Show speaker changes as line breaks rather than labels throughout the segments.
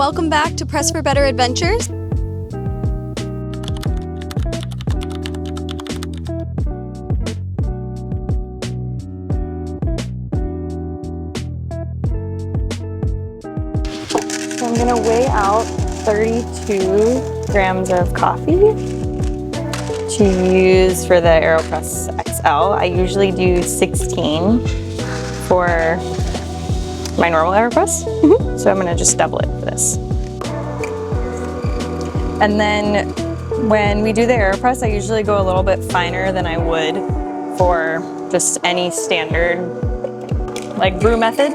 welcome back to Press for Better Adventures.
So I'm gonna weigh out 32 grams of coffee to use for the AeroPress XL. I usually do 16 for my normal AeroPress. So I'm gonna just double it for this. And then when we do the AeroPress, I usually go a little bit finer than I would for just any standard like brew method.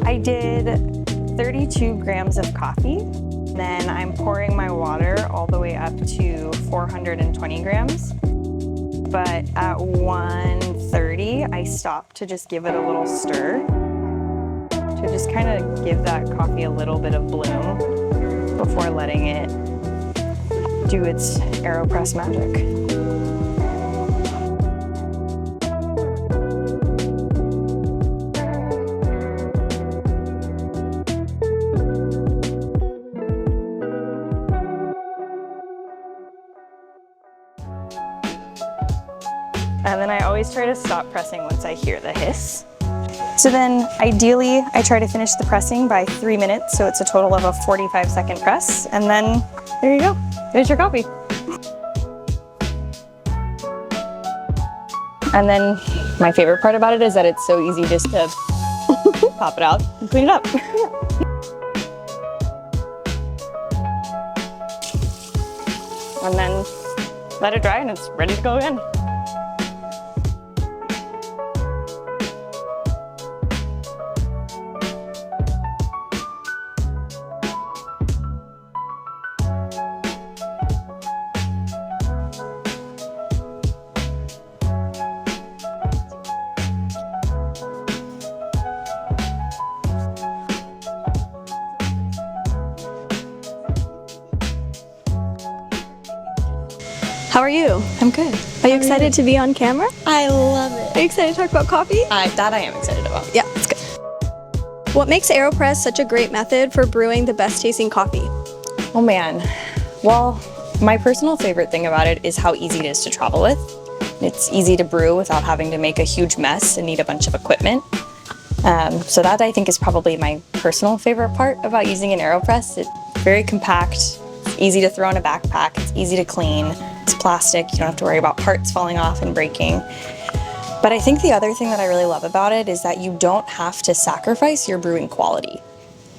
I did 32 grams of coffee. Then I'm pouring my water all the way up to 420 grams. But at 130, I stopped to just give it a little stir, to just kind of give that coffee a little bit of bloom before letting it do its AeroPress magic. And then I always try to stop pressing once I hear the hiss. So then ideally I try to finish the pressing by 3 minutes, so it's a total of a 45-second press, and then there you go, there's your coffee. And then my favorite part about it is that it's so easy just to pop it out and clean it up. And then let it dry and it's ready to go in.
How are you?
I'm good.
Are you excited to be on camera?
I love it.
Are you excited to talk about coffee?
That I am excited about.
Yeah, it's good. What makes AeroPress such a great method for brewing the best tasting coffee?
Oh man. Well, my personal favorite thing about it is how easy it is to travel with. It's easy to brew without having to make a huge mess and need a bunch of equipment. So that I think is probably my personal favorite part about using an AeroPress. It's very compact, it's easy to throw in a backpack, it's easy to clean, it's plastic, you don't have to worry about parts falling off and breaking. But I think the other thing that I really love about it is that you don't have to sacrifice your brewing quality.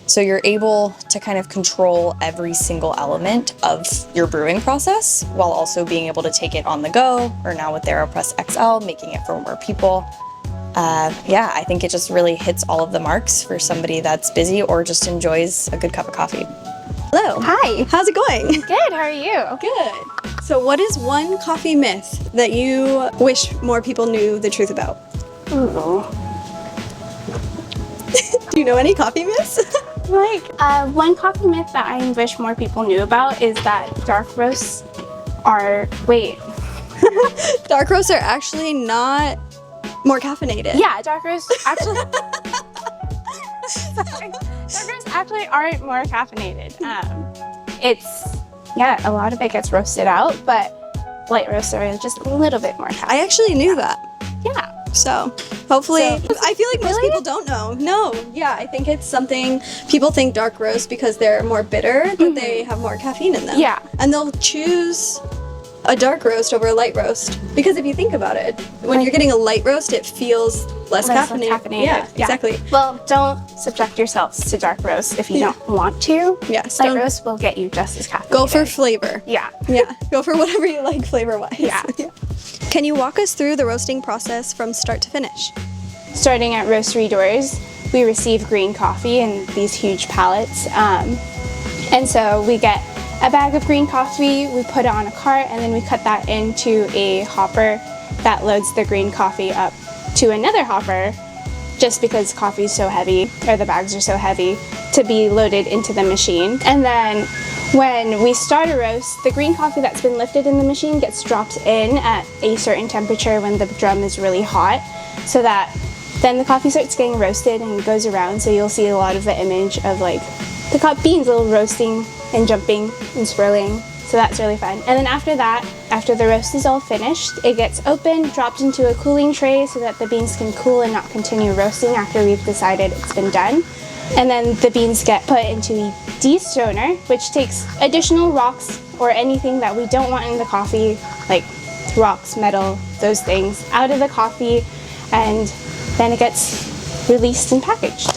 So you're able to kind of control every single element of your brewing process while also being able to take it on the go, or now with the AeroPress XL, making it for more people. Yeah, I think it just really hits all of the marks for somebody that's busy or just enjoys a good cup of coffee.
Hello.
Hi.
How's it going?
Good, how are you?
Good. So what is one coffee myth that you wish more people knew the truth about?
Ooh.
Do you know any coffee myths?
One coffee myth that I wish more people knew about is that dark roasts are,
Dark roasts are actually not more caffeinated.
Yeah, dark roasts actually, sorry. Dark roasts actually aren't more caffeinated. A lot of it gets roasted out, but light roasts are just a little bit more caffeinated.
I actually knew that.
Yeah.
So hopefully, I feel like most people don't know. No, yeah, I think it's something, people think dark roast because they're more bitter, that they have more caffeine in them.
Yeah.
And they'll choose a dark roast over a light roast. Because if you think about it, when you're getting a light roast, it feels less caffeinated. Yeah, exactly.
Well, don't subject yourselves to dark roast if you don't want to.
Yes.
Light roast will get you just as caffeinated.
Go for flavor.
Yeah.
Yeah. Go for whatever you like flavor-wise.
Yeah.
Can you walk us through the roasting process from start to finish?
Starting at roastery doors, we receive green coffee in these huge pallets. And so we get a bag of green coffee, we put it on a cart, and then we cut that into a hopper that loads the green coffee up to another hopper, just because coffee is so heavy, or the bags are so heavy, to be loaded into the machine. And then when we start a roast, the green coffee that's been lifted in the machine gets dropped in at a certain temperature when the drum is really hot, so that then the coffee starts getting roasted and goes around, so you'll see a lot of the image of like the beans little roasting and jumping and swirling. So that's really fun. And then after that, after the roast is all finished, it gets opened, dropped into a cooling tray so that the beans can cool and not continue roasting after we've decided it's been done. And then the beans get put into the destoner, which takes additional rocks or anything that we don't want in the coffee, like rocks, metal, those things, out of the coffee, and then it gets released and packaged.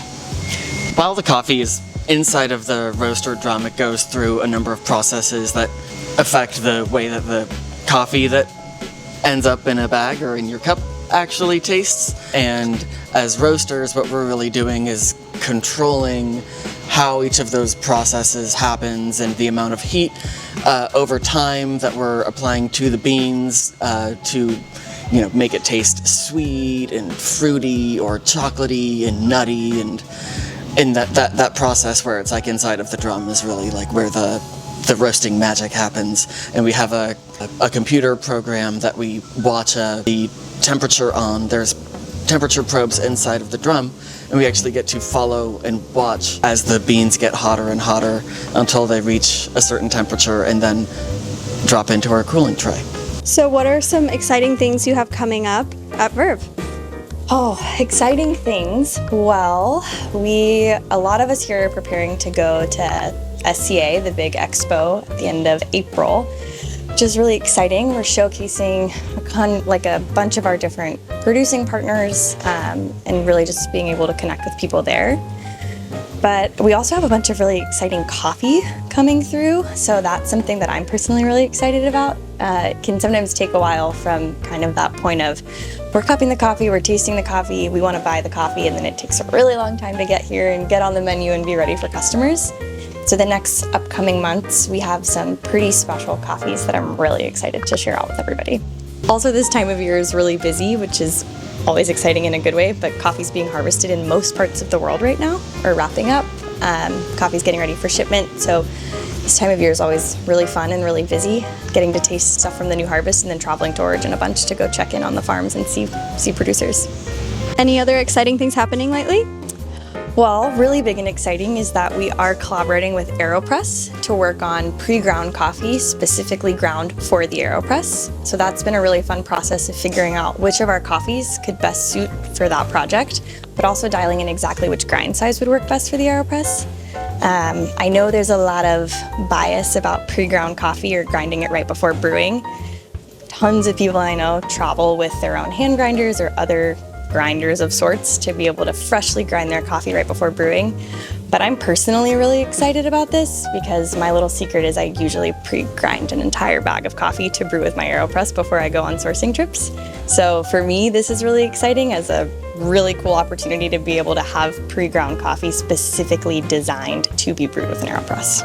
While the coffee is inside of the roaster drum, it goes through a number of processes that affect the way that the coffee that ends up in a bag or in your cup actually tastes. And as roasters, what we're really doing is controlling how each of those processes happens and the amount of heat over time that we're applying to the beans to make it taste sweet and fruity or chocolatey and nutty, and in that process where it's like inside of the drum is really like where the roasting magic happens. And we have a computer program that we watch the temperature on. There's temperature probes inside of the drum, and we actually get to follow and watch as the beans get hotter and hotter until they reach a certain temperature and then drop into our cooling tray.
So what are some exciting things you have coming up at Verve?
Oh, exciting things. Well, a lot of us here are preparing to go to SCA, the big expo, at the end of April, which is really exciting. We're showcasing a bunch of our different producing partners and really just being able to connect with people there. But we also have a bunch of really exciting coffee coming through, so that's something that I'm personally really excited about. It can sometimes take a while from kind of that point of we're cupping the coffee, we're tasting the coffee, we want to buy the coffee, and then it takes a really long time to get here and get on the menu and be ready for customers. So the next upcoming months, we have some pretty special coffees that I'm really excited to share out with everybody. Also, this time of year is really busy, which is always exciting in a good way, but coffee's being harvested in most parts of the world right now, or wrapping up. Coffee's getting ready for shipment, so this time of year is always really fun and really busy, getting to taste stuff from the new harvest and then traveling to Origin a bunch to go check in on the farms and see producers.
Any other exciting things happening lately?
Well, really big and exciting is that we are collaborating with AeroPress to work on pre-ground coffee, specifically ground for the AeroPress. So that's been a really fun process of figuring out which of our coffees could best suit for that project, but also dialing in exactly which grind size would work best for the AeroPress. I know there's a lot of bias about pre-ground coffee or grinding it right before brewing. Tons of people I know travel with their own hand grinders or other grinders of sorts to be able to freshly grind their coffee right before brewing. But I'm personally really excited about this because my little secret is I usually pre-grind an entire bag of coffee to brew with my AeroPress before I go on sourcing trips. So for me, this is really exciting as a really cool opportunity to be able to have pre-ground coffee specifically designed to be brewed with an AeroPress.